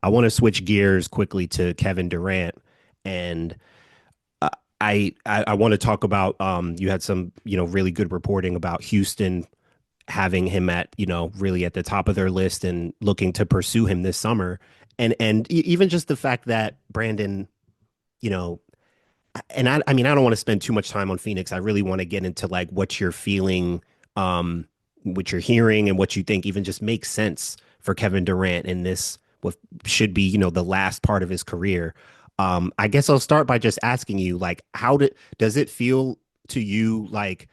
I want to switch gears quickly to Kevin Durant, and uh, I want to talk about you had some really good reporting about Houston having him at really at the top of their list and looking to pursue him this summer, and even just the fact that Brandon, you know, and I mean I don't want to spend too much time on Phoenix. I really want to get into like what you're feeling, what you're hearing, and what you think even just makes sense for Kevin Durant in this what should be the last part of his career. I guess I'll start by just asking you like does it feel to you like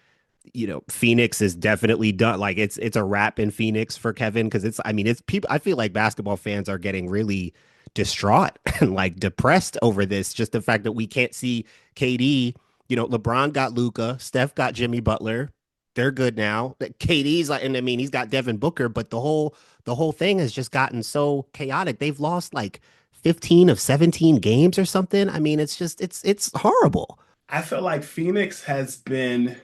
Phoenix is definitely done. Like it's a wrap in Phoenix for Kevin because I mean, it's people. I feel like basketball fans are getting really distraught and like depressed over this. Just the fact that we can't see KD. LeBron got Luca, Steph got Jimmy Butler. They're good now. KD's like, and I mean, he's got Devin Booker, but the whole thing has just gotten so chaotic. They've lost like 15 of 17 games or something. I mean, it's horrible. I feel like Phoenix has been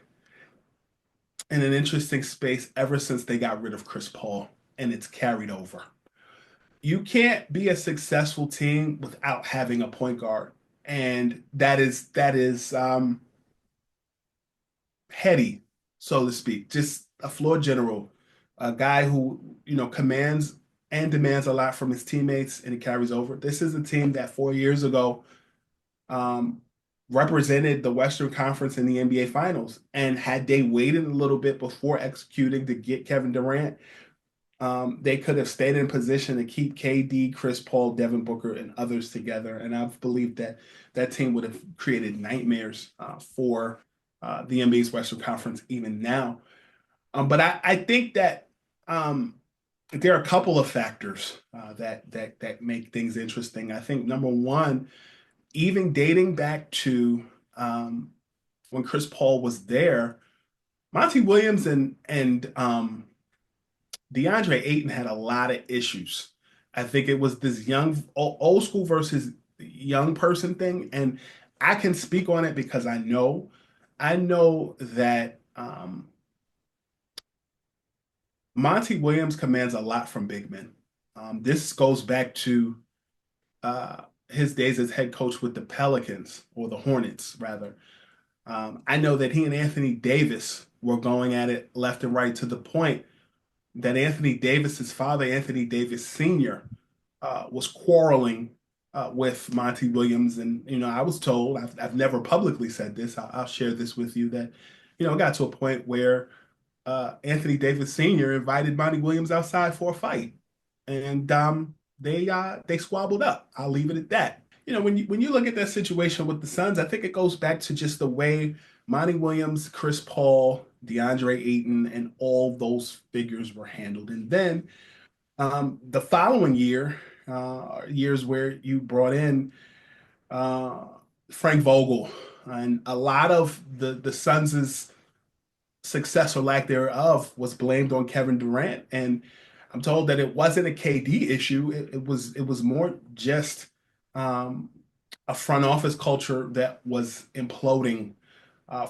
in an interesting space ever since they got rid of Chris Paul, and it's carried over. You can't be a successful team without having a point guard, and that is heady, so to speak. Just a floor general, a guy who commands and demands a lot from his teammates, and it carries over. This is a team that 4 years ago um, represented the Western Conference in the NBA Finals. And had they waited a little bit before executing to get Kevin Durant, they could have stayed in position to keep KD, Chris Paul, Devin Booker, and others together. And I believe that that team would have created nightmares for the NBA's Western Conference even now. But I think that um, there are a couple of factors that make things interesting. I think number one, even dating back to when Chris Paul was there, Monty Williams and DeAndre Ayton had a lot of issues. I think it was this young old school versus young person thing, and I can speak on it because I know that Monty Williams commands a lot from big men. This goes back to his days as head coach with the Pelicans or the Hornets, rather. I know that he and Anthony Davis were going at it left and right to the point that Anthony Davis's father, Anthony Davis Sr., was quarreling with Monty Williams. And, I was told, I've never publicly said this, I'll share this with you, that, it got to a point where Anthony Davis Sr. invited Monty Williams outside for a fight. And they squabbled up. I'll leave it at that. When you look at that situation with the Suns, I think it goes back to just the way Monty Williams, Chris Paul, DeAndre Ayton, and all those figures were handled. And then the following year, years where you brought in uh, Frank Vogel, and a lot of the Suns' success or lack thereof was blamed on Kevin Durant. And I'm told that it wasn't a KD issue. It was more just um, a front office culture that was imploding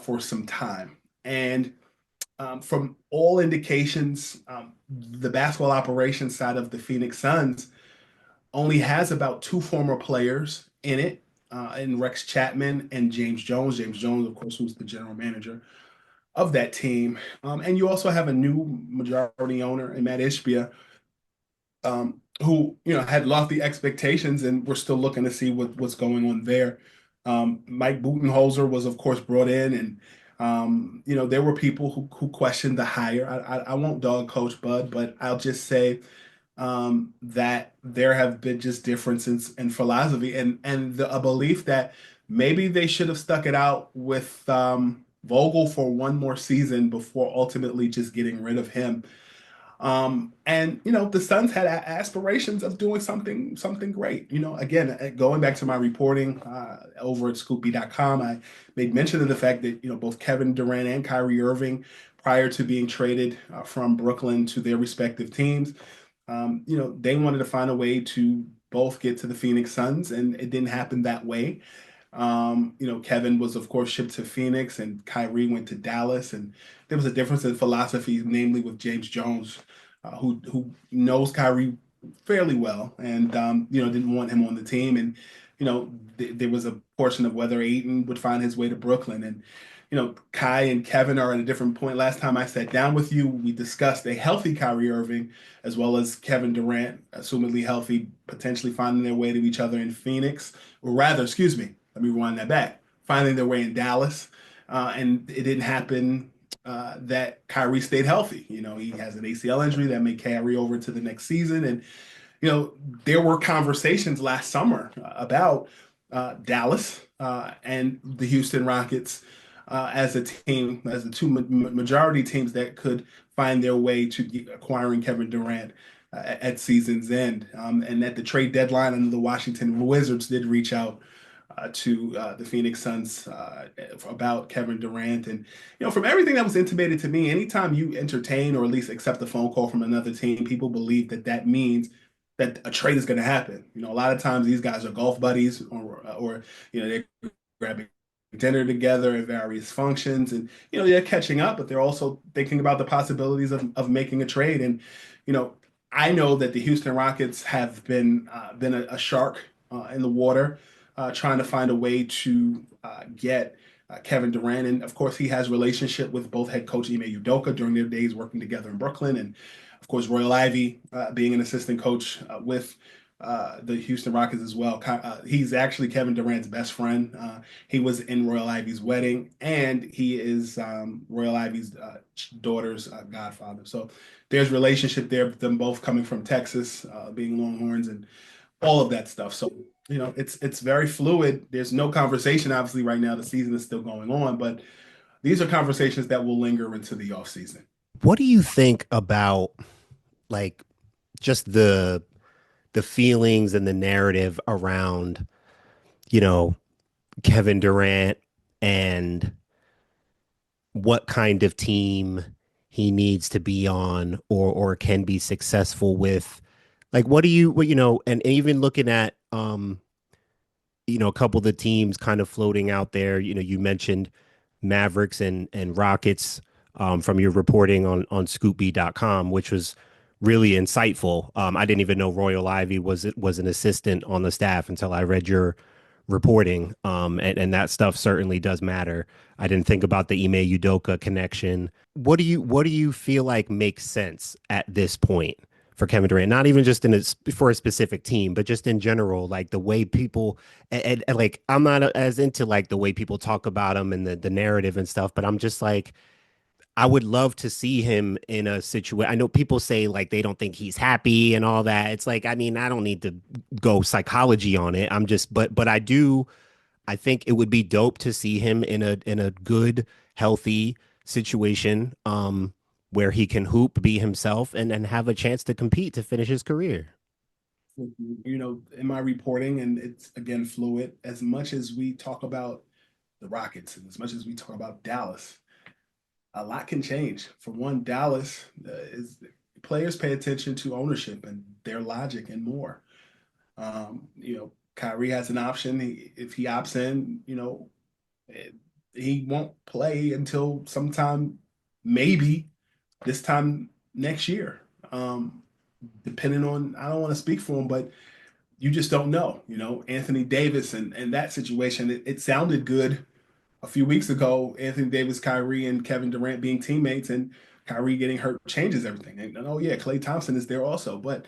for some time. And from all indications, the basketball operations side of the Phoenix Suns only has about two former players in it, in Rex Chapman and James Jones. James Jones, of course, who's the general manager of that team. And you also have a new majority owner in Matt Ishbia, who had lofty expectations, and we're still looking to see what's going on there. Mike Budenholzer was, of course, brought in, and there were people who questioned the hire. I won't dog Coach Bud, but I'll just say that there have been just differences in philosophy and a belief that maybe they should have stuck it out with Vogel for one more season before ultimately just getting rid of him. And the Suns had aspirations of doing something great. Again, going back to my reporting over at Scoopy.com, I made mention of the fact that both Kevin Durant and Kyrie Irving, prior to being traded from Brooklyn to their respective teams, they wanted to find a way to both get to the Phoenix Suns, and it didn't happen that way. Kevin was, of course, shipped to Phoenix, and Kyrie went to Dallas, and there was a difference in philosophy, namely with James Jones, who knows Kyrie fairly well, and didn't want him on the team, and there was a portion of whether Aiton would find his way to Brooklyn, and Kai and Kevin are at a different point. Last time I sat down with you, we discussed a healthy Kyrie Irving as well as Kevin Durant, assumedly healthy, potentially finding their way to each other in Phoenix, or rather, excuse me, let me rewind that back, finding their way in Dallas, and it didn't happen. That Kyrie stayed healthy. He has an ACL injury that may carry over to the next season, and you know, there were conversations last summer about Dallas and the Houston Rockets as a team, as the two majority teams that could find their way to acquiring Kevin Durant at season's end. And at the trade deadline, and the Washington Wizards did reach out to the Phoenix Suns about Kevin Durant. And, from everything that was intimated to me, anytime you entertain or at least accept a phone call from another team, people believe that that means that a trade is going to happen. A lot of times these guys are golf buddies, or they're grabbing dinner together at various functions, and they're catching up, but they're also thinking about the possibilities of making a trade. And you know, I know that the Houston Rockets have been a shark in the water, trying to find a way to get Kevin Durant, and of course he has relationship with both head coach Ime Udoka during their days working together in Brooklyn, and of course Royal Ivey being an assistant coach with the Houston Rockets as well. He's actually Kevin Durant's best friend. He was in Royal Ivey's wedding, and he is Royal Ivey's daughter's godfather. So there's relationship there. Them both coming from Texas, being Longhorns, and all of that stuff. So it's very fluid. There's no conversation obviously right now. The season is still going on, but these are conversations that will linger into the off season. What do you think about like just the feelings and the narrative around, you know, Kevin Durant and what kind of team he needs to be on or can be successful with? Like what do you what you know, and even looking at a couple of the teams kind of floating out there, you mentioned Mavericks and Rockets from your reporting on scoopb.com, which was really insightful. I didn't even know Royal Ivy was an assistant on the staff until I read your reporting. And that stuff certainly does matter. I didn't think about the Ime Udoka connection. What do you feel like makes sense at this point for Kevin Durant? Not even just for a specific team, but just in general, like the way people and like I'm not as into like the way people talk about him and the narrative and stuff, but I'm just like I would love to see him in a situation. I know people say like they don't think he's happy and all that. It's like, I mean, I don't need to go psychology on it. But I do. I think it would be dope to see him in a good, healthy situation, where he can hoop, be himself, and have a chance to compete to finish his career. In my reporting, and it's again fluid, as much as we talk about the Rockets and as much as we talk about Dallas, a lot can change. For one, Dallas is players pay attention to ownership and their logic and more. Kyrie has an option. If he opts in, eh, he won't play until sometime, maybe this time next year. Depending on, I don't want to speak for him, but you just don't know. Anthony Davis and that situation, it sounded good a few weeks ago. Anthony Davis, Kyrie, and Kevin Durant being teammates, and Kyrie getting hurt changes everything. And oh yeah, Klay Thompson is there also. But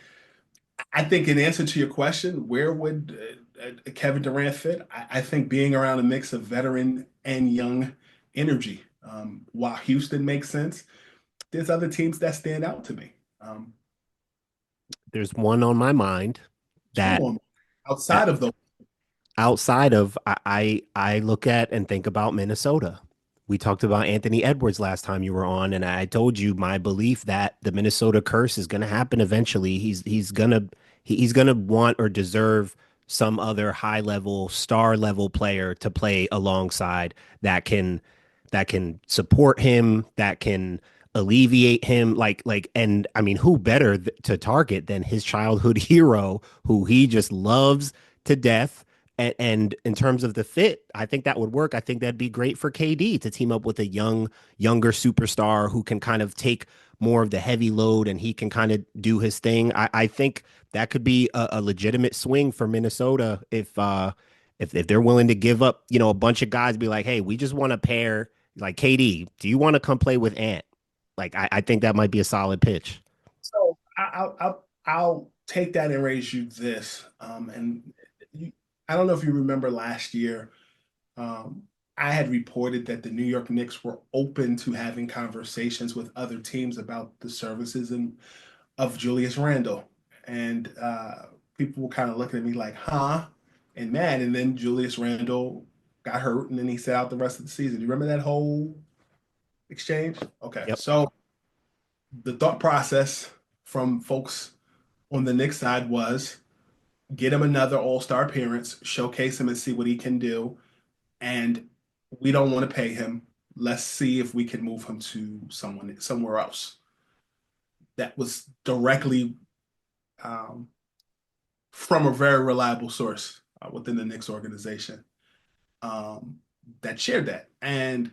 I think in answer to your question, where would Kevin Durant fit? I think being around a mix of veteran and young energy. While Houston makes sense, there's other teams that stand out to me. Um, There's one on my mind Two that on that outside of those. outside of I look at and think about Minnesota. We talked about Anthony Edwards last time you were on, and I told you my belief that the Minnesota curse is going to happen eventually. He's gonna want or deserve some other high level, star level player to play alongside that can support him, that can alleviate him. And I mean, who better to target than his childhood hero, who he just loves to death. And in terms of the fit, I think that would work. I think that'd be great for KD to team up with a younger superstar who can kind of take more of the heavy load and he can kind of do his thing. I think that could be a legitimate swing for Minnesota if they're willing to give up, a bunch of guys, be like, hey, we just want to pair like KD. Do you want to come play with Ant? Like I think that might be a solid pitch. So I'll take that and raise you this. And you, I don't know if you remember last year. Um, I had reported that the New York Knicks were open to having conversations with other teams about the services of Julius Randle, and people were kind of looking at me like, "Huh?" and mad. And then Julius Randle got hurt, and then he sat out the rest of the season. You remember that whole exchange? Okay, Yep. so the thought process from folks on the Knicks side was get him another All-Star appearance, showcase him and see what he can do. And we don't want to pay him. Let's see if we can move him to somewhere else. That was directly um, from a very reliable source within the Knicks organization um, that shared that. And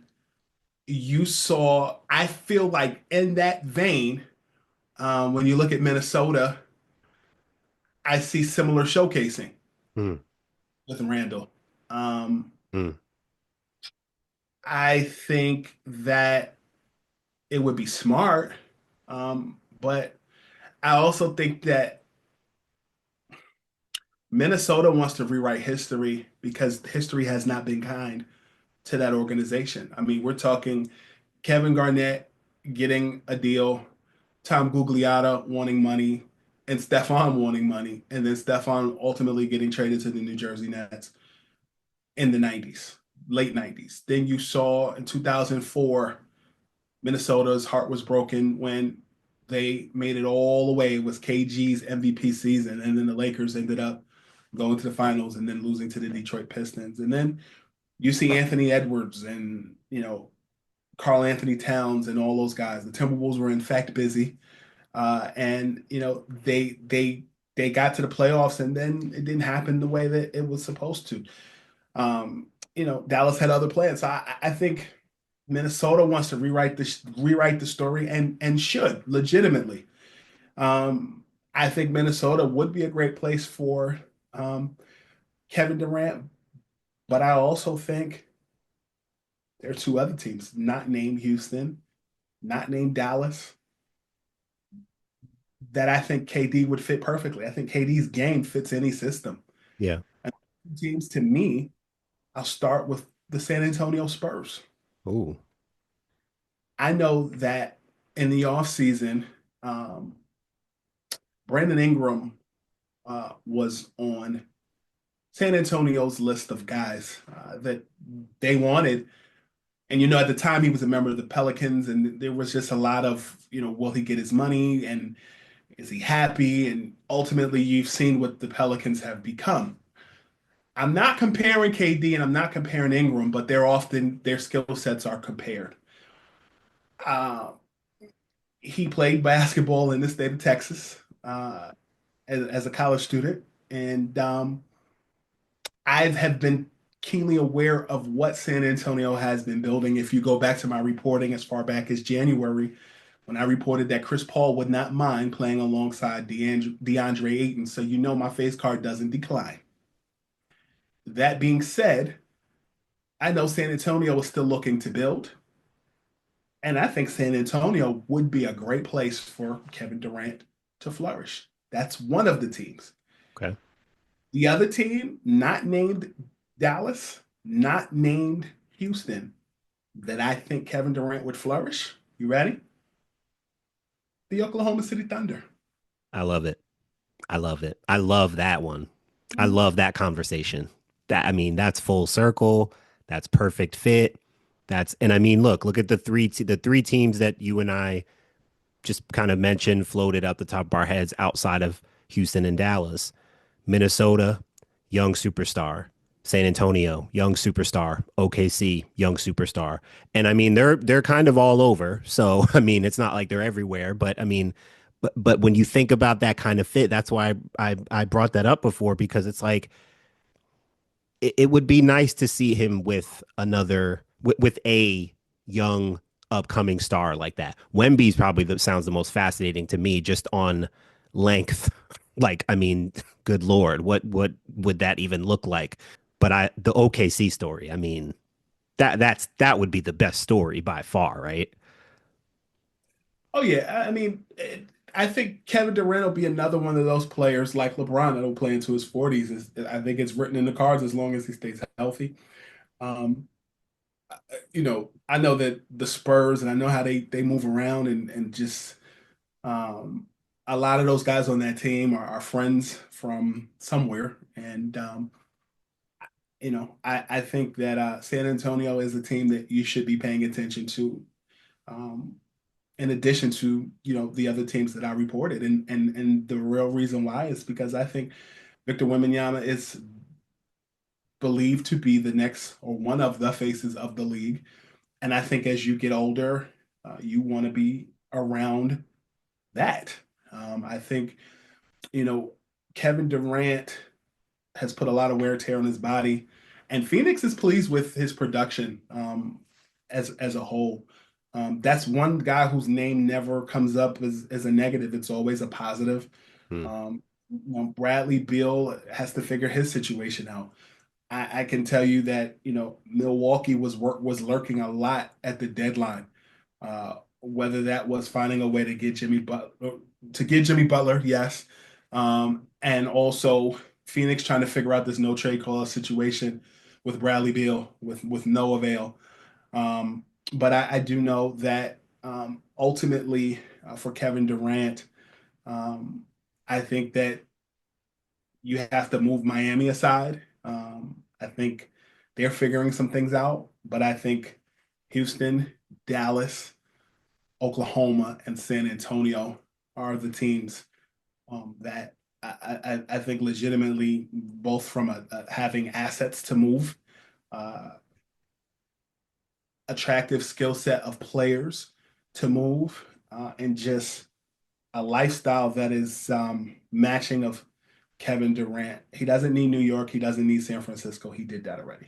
you saw, I feel like in that vein, when you look at Minnesota, I see similar showcasing Mm, with Randall. Um, mm. I think that it would be smart, but I also think that Minnesota wants to rewrite history because history has not been kind to that organization. I mean, we're talking Kevin Garnett getting a deal, Tom Gugliotta wanting money, and Stefan wanting money, and then Stefan ultimately getting traded to the New Jersey Nets in the 90s, late 90s. Then you saw in 2004, Minnesota's heart was broken when they made it all the way. It was KG's MVP season, and then the Lakers ended up going to the finals and then losing to the Detroit Pistons. And then you see Anthony Edwards and Carl Anthony Towns and all those guys. The Timberwolves were in fact busy, and they got to the playoffs, and then it didn't happen the way that it was supposed to. Dallas had other plans. So I think Minnesota wants to rewrite the story and should legitimately. Um, I think Minnesota would be a great place for um, Kevin Durant, but I also think there are two other teams not named Houston, not named Dallas, that I think KD would fit perfectly. I think KD's game fits any system. Yeah. And teams to me, I'll start with the San Antonio Spurs. Ooh. I know that in the offseason, um, Brandon Ingram was on San Antonio's list of guys that they wanted. And, at the time he was a member of the Pelicans, and there was just a lot of, will he get his money and is he happy? And ultimately, you've seen what the Pelicans have become. I'm not comparing KD and I'm not comparing Ingram, but their skill sets are compared. Uh, he played basketball in the state of Texas as a college student, and I have been keenly aware of what San Antonio has been building. If you go back to my reporting as far back as January, when I reported that Chris Paul would not mind playing alongside DeAndre Ayton, so my face card doesn't decline. That being said, I know San Antonio is still looking to build, and I think San Antonio would be a great place for Kevin Durant to flourish. That's one of the teams. Okay. The other team, not named Dallas, not named Houston, that I think Kevin Durant would flourish. You ready? The Oklahoma City Thunder. I love it. I love it. I love that one. I love that conversation. That I mean, that's full circle. That's perfect fit. And I mean, look at the three teams that you and I just kind of mentioned floated out the top of our heads outside of Houston and Dallas. Minnesota, young superstar. San Antonio, young superstar. OKC, young superstar. And I mean, they're kind of all over. So I mean, it's not like they're everywhere, but I mean, but when you think about that kind of fit, that's why I brought that up before because it's like it would be nice to see him with with a young upcoming star like that. Wemby's probably sounds the most fascinating to me just on length. Like, I mean, good Lord, what would that even look like? But the OKC story, I mean, that would be the best story by far, right? Oh yeah, I mean, I think Kevin Durant will be another one of those players like LeBron that'll play into his 40s. I think it's written in the cards as long as he stays healthy. Um, I know that the Spurs and I know how they move around and just um, a lot of those guys on that team are friends from somewhere, and I think that San Antonio is a team that you should be paying attention to. Um, in addition to the other teams that I reported, and the real reason why is because I think Victor Wembanyama is believed to be the next or one of the faces of the league, and I think as you get older, you want to be around that. I think you know Kevin Durant has put a lot of wear and tear on his body, and Phoenix is pleased with his production as a whole. That's one guy whose name never comes up as a negative. It's always a positive. Hmm. Bradley Beal has to figure his situation out. I can tell you that Milwaukee was lurking a lot at the deadline. Whether that was finding a way to get Jimmy Butler, yes, and also Phoenix trying to figure out this no trade clause situation with Bradley Beal with no avail. Um, but I do know that ultimately for Kevin Durant, um, I think that you have to move Miami aside. I think they're figuring some things out, but I think Houston, Dallas, Oklahoma, and San Antonio are the teams that I think legitimately, both from having assets to move, uh, attractive skill set of players to move, and just a lifestyle that is matching of Kevin Durant. He doesn't need New York. He doesn't need San Francisco. He did that already.